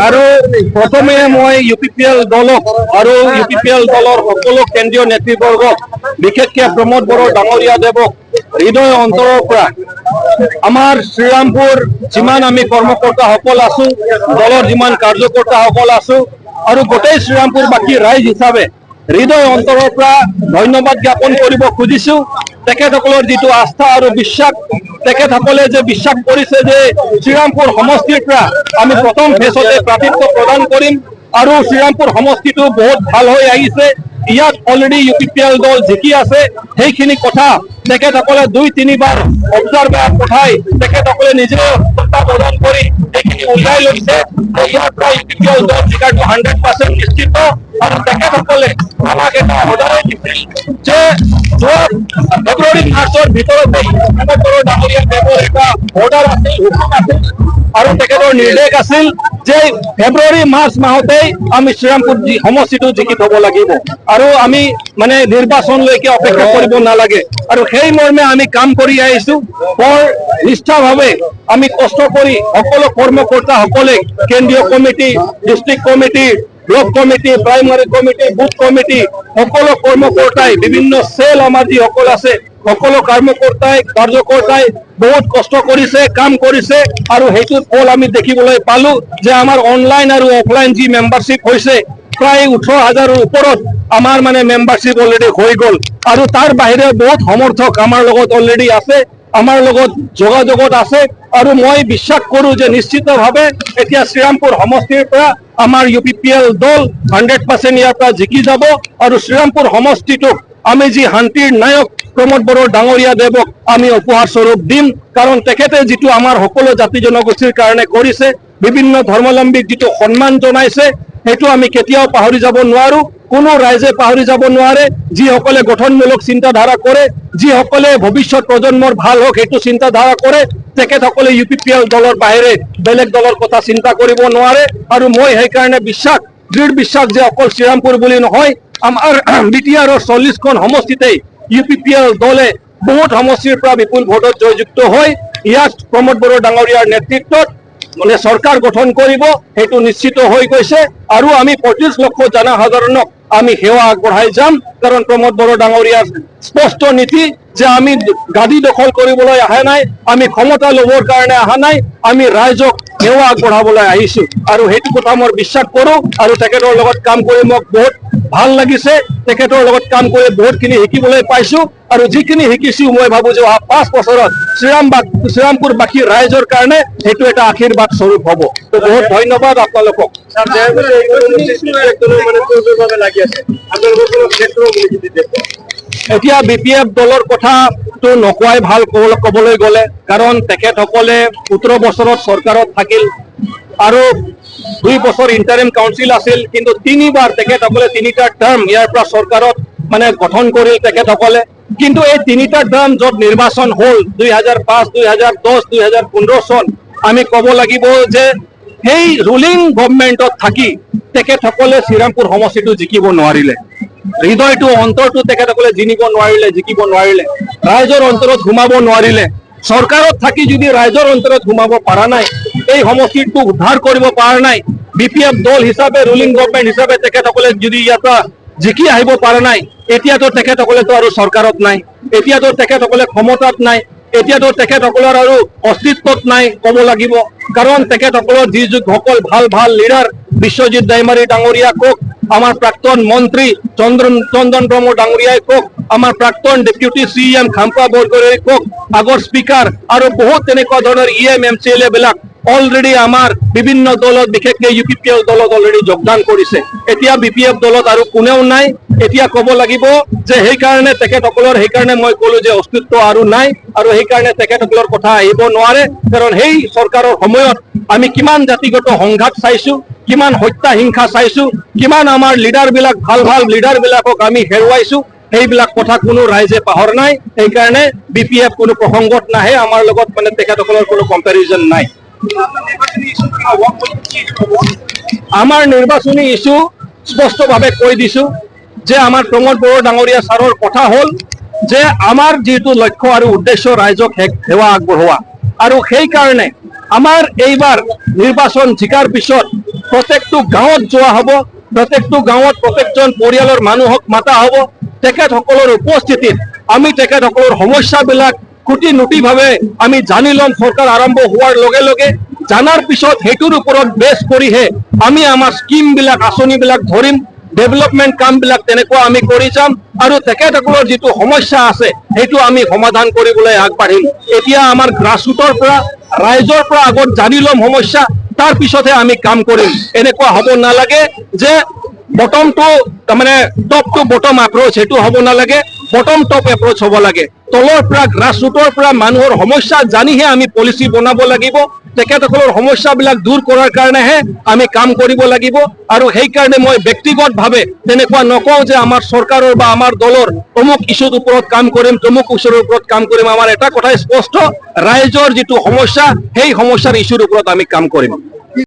আৰু প্ৰথমে মই UPPL দলক আৰু UPPL দলৰ সকলো কেন্দ্ৰীয় নেতৃবৰ্গক বিশেষকৈ প্ৰমোদ বড়ো ডাঙৰীয়া দেৱক হৃদয় অন্তৰৰ পৰা আমাৰ শ্ৰীৰামপুৰ যিমান আমি কৰ্মকৰ্তাসকল আছো দলৰ যিমান কাৰ্যকৰ্তাসকল আছো আৰু গোটেই শ্ৰীৰামপুৰবাসী ৰাইজ হিচাপে হৃদয় অন্তৰৰ পৰা ধন্যবাদ জ্ঞাপন কৰিব খুজিছো তেখেতসকলৰ যিটো আস্থা আৰু বিশ্বাস তেখেতসকলে যে বিশ্বাস কৰিছে যে শ্ৰীৰামপুৰ সমষ্টিৰ পৰা আমি প্ৰথম ফেজতে প্ৰাৰ্থিত্ব প্ৰদান কৰিম আৰু শ্ৰীৰামপুৰ সমষ্টিটো বহুত ভাল হৈ আহিছে ইয়াত অলৰেডি UPPL দল জিকি আছে সেইখিনি কথা তেখেতসকলে 2-3 বাৰ অবজাৰ্ভাৰ পঠাই তেখেতসকলে নিজে সত্তা প্ৰদান কৰি সেইখিনি উলিয়াই লৈছে ইয়াৰ পৰা UPPL দল জিকাটো 100% নিশ্চিত আৰু তেখেতসকলে আমাক এটা অৰ্ডাৰ দিছিল যে ফেব্ৰুৱাৰী মাৰ্চৰ ভিতৰতে ডাঙৰীয়া দেৱৰ এটা অৰ্ডাৰ আছিল হুকুম আছিল আৰু তেখেতৰ নিৰ্দেশ আছিল যে ফেব্ৰুৱাৰী মাৰ্চ মাহতেই আমি শ্ৰীৰামপুৰ সমষ্টিটো জিকি থব লাগিব আৰু আমি মানে নিৰ্বাচনলৈকে অপেক্ষা কৰিব নালাগে আৰু সেই মৰ্মে আমি কাম কৰি আহিছো বৰ নিষ্ঠাভাৱে আমি কষ্ট কৰি সকলো কৰ্মকৰ্তাসকলে কেন্দ্ৰীয় committee district committee block committee primary committee booth committee সকলো কৰ্মকৰ্তাই বিভিন্ন সেল আমাৰ যিসকল আছে সকলো কৰ্মকৰ্তাই কাৰ্যকৰ্তাই বহুত কষ্ট কৰিছে কাম কৰিছে আৰু সেইটো ফল আমি দেখিবলৈ পালো যে আমাৰ অনলাইন আৰু অফলাইন যি মেম্বাৰশ্বিপ হৈছে প্ৰায় 18,000ৰ ওপৰত আমাৰ মানে মেম্বাৰশ্বিপ অলৰেডি হৈ গ'ল আৰু তাৰ বাহিৰে বহুত সমৰ্থক আমাৰ লগত অলৰেডি আছে আমাৰ লগত যোগাযোগত আছে আৰু মই বিশ্বাস কৰো যে নিশ্চিতভাৱে এতিয়া শ্ৰীৰামপুৰ সমষ্টিৰ পৰা আমাৰ UPPL দল 100% ইয়াৰ পৰা জিকি যাব আৰু শ্ৰীৰামপুৰ সমষ্টিটোক আমি যি শান্তিৰ নায়ক প্ৰমোদ বড়ো ডাঙৰীয়া দেৱক আমি উপহাৰ স্বৰূপ দিম কাৰণ তেখেতে যিটো আমাৰ সকলো জাতি জনগোষ্ঠীৰ কাৰণে কৰিছে বিভিন্ন ধৰ্মাৱলম্বীক যিটো সন্মান জনাইছে সেইটো আমি কেতিয়াও পাহৰি যাব নোৱাৰো কোনো ৰাইজে পাহৰি যাব নোৱাৰে যিসকলে গঠনমূলক চিন্তাধাৰা কৰে যিসকলে ভৱিষ্যত প্ৰজন্মৰ ভাল হওক সেইটো চিন্তাধাৰা কৰে তেখেতসকলে UPPL দলৰ বাহিৰে বেলেগ দলৰ কথা চিন্তা কৰিব নোৱাৰে আৰু মই সেইকাৰণে দৃঢ় বিশ্বাস যে অকল শ্ৰীৰামপুৰ বুলি নহয় আমাৰ BTRৰ 40খন সমষ্টিতেই UPPL দলে বহুত সমষ্টিৰ পৰা বিপুল ভোটত জয়যুক্ত হৈ ইয়াত প্ৰমোদ বড়ো ডাঙৰীয়াৰ নেতৃত্বত মানে চৰকাৰ গঠন কৰিব সেইটো নিশ্চিত হৈ গৈছে আৰু আমি 25 লক্ষ জনসাধাৰণক আমি সেৱা আগবঢ়াই যাম কাৰণ প্ৰমোদ বড়ো ডাঙৰীয়াৰ স্পষ্ট নীতি যে আমি গাদী দখল কৰিবলৈ অহা নাই আমি ক্ষমতা ল'বৰ কাৰণে অহা নাই আমি ৰাইজক সেৱা আগবঢ়াবলৈ আহিছো আৰু সেইটো কথা মই বিশ্বাস কৰো আৰু তেখেতৰ লগত কাম কৰি মোক বহুত ভাল লাগিছে তেখেতৰ লগত কাম কৰি বহুতখিনি শিকিবলৈ পাইছো আৰু যিখিনি শিকিছো মই ভাবো যে 5 বছৰত শ্ৰীৰামপুৰবাসী ৰাইজৰ কাৰণে সেইটো এটা আশীৰ্বাদ স্বৰূপ হ'ব তো বহুত ধন্যবাদ আপোনালোকক এতিয়া BPF দলৰ কথাটো নকোৱাই ভাল ক'বলৈ গ'লে কাৰণ তেখেতসকলে 17 বছৰত চৰকাৰত থাকিল আৰু 2 বছৰ ইন্টাৰিম কাউন্সিল আছিল কিন্তু 3 বাৰ তেখেতসকলে 3টা টাৰ্ম ইয়াৰ পৰা চৰকাৰত মানে গঠন কৰিল তেখেতসকলে কিন্তু এই 3টা টাৰ্ম য'ত নিৰ্বাচন হ'ল 2005 2010 2015 চন আমি ক'ব লাগিব যে সেই ৰুলিং গভৰ্ণমেণ্টত থাকি তেখেতসকলে শ্ৰীৰামপুৰ সমষ্টিটো জিকিব নোৱাৰিলে হৃদয়টো অন্তৰটো তেখেতসকলে জিকিব নোৱাৰিলে ৰাইজৰ অন্তৰত ঘুমাব নোৱাৰিলে চৰকাৰত থাকি যদি ৰাইজৰ অন্তৰত ঘুমাব পৰা নাই এই সমষ্টিটো উদ্ধাৰ কৰিব পৰা নাই BPF দল হিচাপে ৰুলিং গভৰ্ণমেণ্ট হিচাপে তেখেতসকলে যদি ইয়াত জিকি আহিব পৰা নাই এতিয়াতো তেখেতসকলেতো আৰু চৰকাৰত নাই এতিয়াতো তেখেতসকলে ক্ষমতাত নাই এতিয়াতো তেখেতসকলৰ আৰু অস্তিত্বত নাই ক'ব লাগিব কাৰণ তেখেতসকলৰ যি যুগসকল ভাল লিডাৰ বিশ্বজিৎ দৈমাৰী ডাঙৰীয়া কওক আমাৰ প্ৰাক্তন মন্ত্ৰী চন্দন ব্ৰহ্ম ডাঙৰীয়াই কওক আমাৰ প্ৰাক্তন ডেপুটি CM খাম্পা বৰগোহাঁই কওক আগৰ স্পিকাৰ আৰু বহুত তেনেকুৱা ধৰণৰ EM MCLA বিলাক অলৰেডি আমাৰ বিভিন্ন দলত বিশেষকৈ UPPL দলত অলৰেডি যোগদান কৰিছে এতিয়া BPF দলত আৰু কোনেও নাই এতিয়া ক'ব লাগিব যে সেইকাৰণে তেখেতসকলৰ সেইকাৰণে মই ক'লো যে অস্তিত্ব আৰু নাই আৰু সেইকাৰণে তেখেতসকলৰ কথা আহিব নোৱাৰে কাৰণ সেই চৰকাৰৰ সময়ত আমি কিমান জাতিগত সংঘাত চাইছো কিমান হত্যা হিংসা চাইছো কিমান আমাৰ লিডাৰ বিলাক ভাল লিডাৰ বিলাকক আমি হেৰুৱাইছো সেইবিলাক কথা কোনো ৰাইজে পাহৰ নাই সেইকাৰণে BPF কোনো প্ৰসংগত নাহে আমাৰ লগত মানে তেখেতসকলৰ কোনো কম্পেৰিজন নাই আমাৰ নিৰ্বাচনী ইস্যু স্পষ্টভাৱে কৈ দিছো যে আমাৰ প্ৰমোদ বড়ো ডাঙৰীয়া ছাৰৰ কথা হ'ল যে আমাৰ যেটো লক্ষ্য আৰু উদ্দেশ্য ৰাইজক সেৱা আগবঢ়োৱা আৰু সেই কাৰণে আমাৰ এইবাৰ নিৰ্বাচন জিকাৰ পিছত প্ৰত্যেকটো গাঁৱত যোৱা হ'ব, প্ৰত্যেকটো গাঁৱত প্ৰত্যেকজন পৰিয়ালৰ মানুহক মাতা হ'ব। তেখেতসকলৰ উপস্থিতিত আমি তেখেতসকলৰ সমস্যাবিলাক খুঁটি-নুটিভাৱে আমি জানি ল'ম। চৰকাৰ আৰম্ভ হোৱাৰ লগে লগে জানাৰ পিছত সেইটোৰ ওপৰত বেছ কৰিহে আমি আমাৰ স্কিমবিলাক, আঁচনিবিলাক ধৰিম। ডেভেলপমেণ্ট কামবিলাক তেনেকুৱা আমি কৰি যাম আৰু তেখেতসকলৰ যিটো সমস্যা আছে সেইটো আমি সমাধান কৰিবলৈ আগবাঢ়িম। এতিয়া আমাৰ গ্ৰাছৰুটৰ পৰা, ৰাইজৰ পৰা আগত জানি ল'ম সমস্যা, তাৰ পিছতহে আমি কাম কৰিম। এনেকুৱা হ'ব নালাগে যে বটম টু তাৰমানে টপ টু বটম এপ্ৰ'চ, সেইটো হ'ব নালাগে, বটম টপ এপ্ৰ'চ হ'ব লাগে। তলৰ পৰা, গ্ৰাছৰুটৰ পৰা মানুহৰ সমস্যা জানিহে আমি পলিচি বনাব লাগিব। তেখেতসকলৰ সমস্যাবিলাক দূৰ কৰাৰ কাৰণেহে আমি কাম কৰিব লাগিব। আৰু সেইকাৰণে মই ব্যক্তিগতভাৱে তেনেকুৱা নকওঁ যে আমাৰ চৰকাৰৰ বা আমাৰ দলৰ অমুক ইছ্যুৰ ওপৰত কাম কৰিম, তমুক ইছ্যুৰ ওপৰত কাম কৰিম। আমাৰ এটা কথাই স্পষ্ট, ৰাইজৰ যিটো সমস্যা সেই সমস্যাৰ ইছ্যুৰ ওপৰত আমি কাম কৰিম।